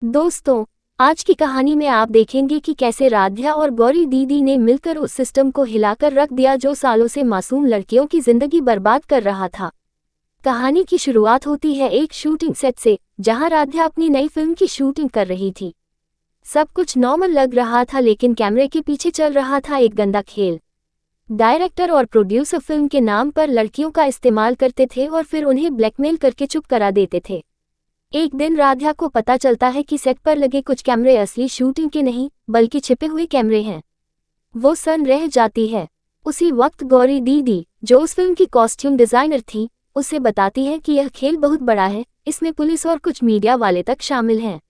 दोस्तों, आज की कहानी में आप देखेंगे कि कैसे राध्या और गौरी दीदी ने मिलकर उस सिस्टम को हिलाकर रख दिया जो सालों से मासूम लड़कियों की जिंदगी बर्बाद कर रहा था। कहानी की शुरुआत होती है एक शूटिंग सेट से, जहां राध्या अपनी नई फिल्म की शूटिंग कर रही थी। सब कुछ नॉर्मल लग रहा था, लेकिन कैमरे के पीछे चल रहा था एक गंदा खेल। डायरेक्टर और प्रोड्यूसर फिल्म के नाम पर लड़कियों का इस्तेमाल करते थे और फिर उन्हें ब्लैकमेल करके चुप करा देते थे। एक दिन राध्या को पता चलता है कि सेट पर लगे कुछ कैमरे असली शूटिंग के नहीं बल्कि छिपे हुए कैमरे हैं। वो सन रह जाती है। उसी वक्त गौरी दीदी, जो उस फिल्म की कॉस्ट्यूम डिजाइनर थी, उसे बताती है कि यह खेल बहुत बड़ा है, इसमें पुलिस और कुछ मीडिया वाले तक शामिल हैं।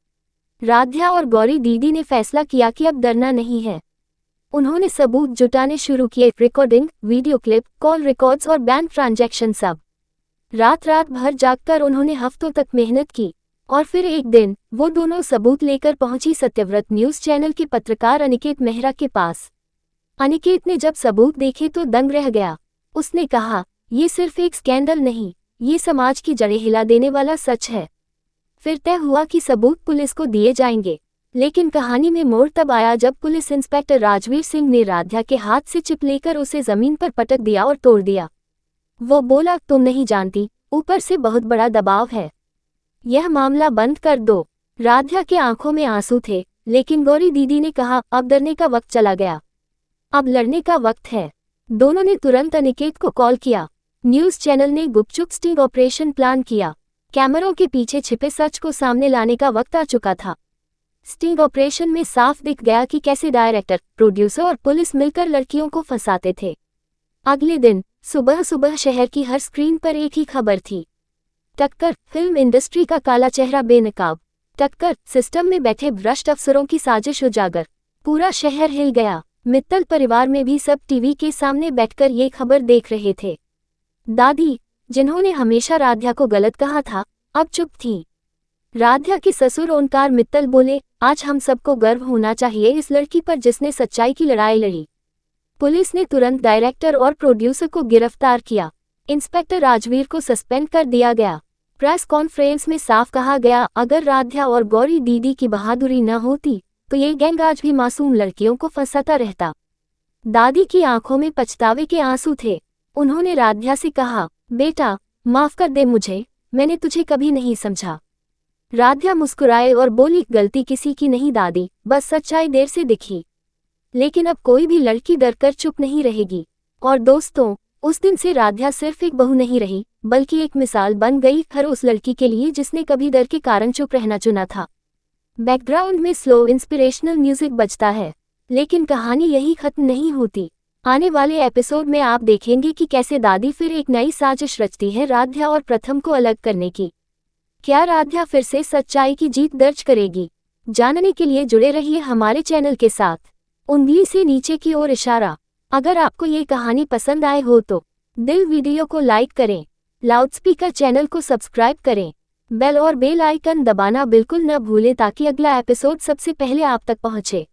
राध्या और गौरी दीदी ने फैसला किया कि अब डरना नहीं है। उन्होंने सबूत जुटाने शुरू किए, recording, video clip, call records और बैंक ट्रांजैक्शन सब। रात भर जागकर उन्होंने हफ्तों तक मेहनत की और फिर एक दिन वो दोनों सबूत लेकर पहुंची सत्यव्रत न्यूज चैनल के पत्रकार अनिकेत मेहरा के पास। अनिकेत ने जब सबूत देखे तो दंग रह गया। उसने कहा, ये सिर्फ एक स्कैंडल नहीं, ये समाज की जड़ें हिला देने वाला सच है। फिर तय हुआ कि सबूत पुलिस को दिए जाएंगे। लेकिन कहानी में मोड़ तब आया जब पुलिस इंस्पेक्टर राजवीर सिंह ने राध्या के हाथ से चिप लेकर उसे जमीन पर पटक दिया और तोड़ दिया। वो बोला, तुम नहीं जानती, ऊपर से बहुत बड़ा दबाव है, यह मामला बंद कर दो। राध्या के आंखों में आंसू थे, लेकिन गौरी दीदी ने कहा, अब डरने का वक्त चला गया, अब लड़ने का वक्त है। दोनों ने तुरंत अनिकेत को कॉल किया। न्यूज चैनल ने गुपचुप स्टिंग ऑपरेशन प्लान किया। कैमरों के पीछे छिपे सच को सामने लाने का वक्त आ चुका था। स्टिंग ऑपरेशन में साफ दिख गया कि कैसे डायरेक्टर, प्रोड्यूसर और पुलिस मिलकर लड़कियों को फंसाते थे। अगले दिन सुबह सुबह शहर की हर स्क्रीन पर एक ही खबर थी, टक्कर, फिल्म इंडस्ट्री का काला चेहरा बेनकाब। टक्कर, सिस्टम में बैठे भ्रष्ट अफसरों की साजिश उजागर। पूरा शहर हिल गया। मित्तल परिवार में भी सब टीवी के सामने बैठकर ये खबर देख रहे थे। दादी, जिन्होंने हमेशा राध्या को गलत कहा था, अब चुप थी। राध्या के ससुर ओंकार मित्तल बोले, आज हम सबको गर्व होना चाहिए इस लड़की पर जिसने सच्चाई की लड़ाई लड़ी। पुलिस ने तुरंत डायरेक्टर और प्रोड्यूसर को गिरफ्तार किया। इंस्पेक्टर राजवीर को सस्पेंड कर दिया गया। प्रेस कॉन्फ्रेंस में साफ कहा गया, अगर राध्या और गौरी दीदी की बहादुरी न होती तो ये गैंग आज भी मासूम लड़कियों को फंसाता रहता। दादी की आंखों में पछतावे के आंसू थे। उन्होंने राध्या से कहा, बेटा, माफ कर दे मुझे, मैंने तुझे कभी नहीं समझा। राध्या मुस्कुराए और बोली, गलती किसी की नहीं दादी, बस सच्चाई देर से दिखी। लेकिन अब कोई भी लड़की डरकर चुप नहीं रहेगी। और दोस्तों, उस दिन से राध्या सिर्फ एक बहू नहीं रही, बल्कि एक मिसाल बन गई हर उस लड़की के लिए जिसने कभी डर के कारण चुप रहना चुना था। बैकग्राउंड में स्लो इंस्पिरेशनल म्यूजिक बजता है, लेकिन कहानी यही खत्म नहीं होती। आने वाले एपिसोड में आप देखेंगे कि कैसे दादी फिर एक नई साजिश रचती है राध्या और प्रथम को अलग करने की। क्या राध्या फिर से सच्चाई की जीत दर्ज करेगी? जानने के लिए जुड़े रहिए हमारे चैनल के साथ। उंगली से नीचे की ओर इशारा। अगर आपको ये कहानी पसंद आए हो तो दिल वीडियो को लाइक करें, लाउडस्पीकर चैनल को सब्सक्राइब करें, बेल और बेल आइकन दबाना बिल्कुल न भूलें ताकि अगला एपिसोड सबसे पहले आप तक पहुंचे।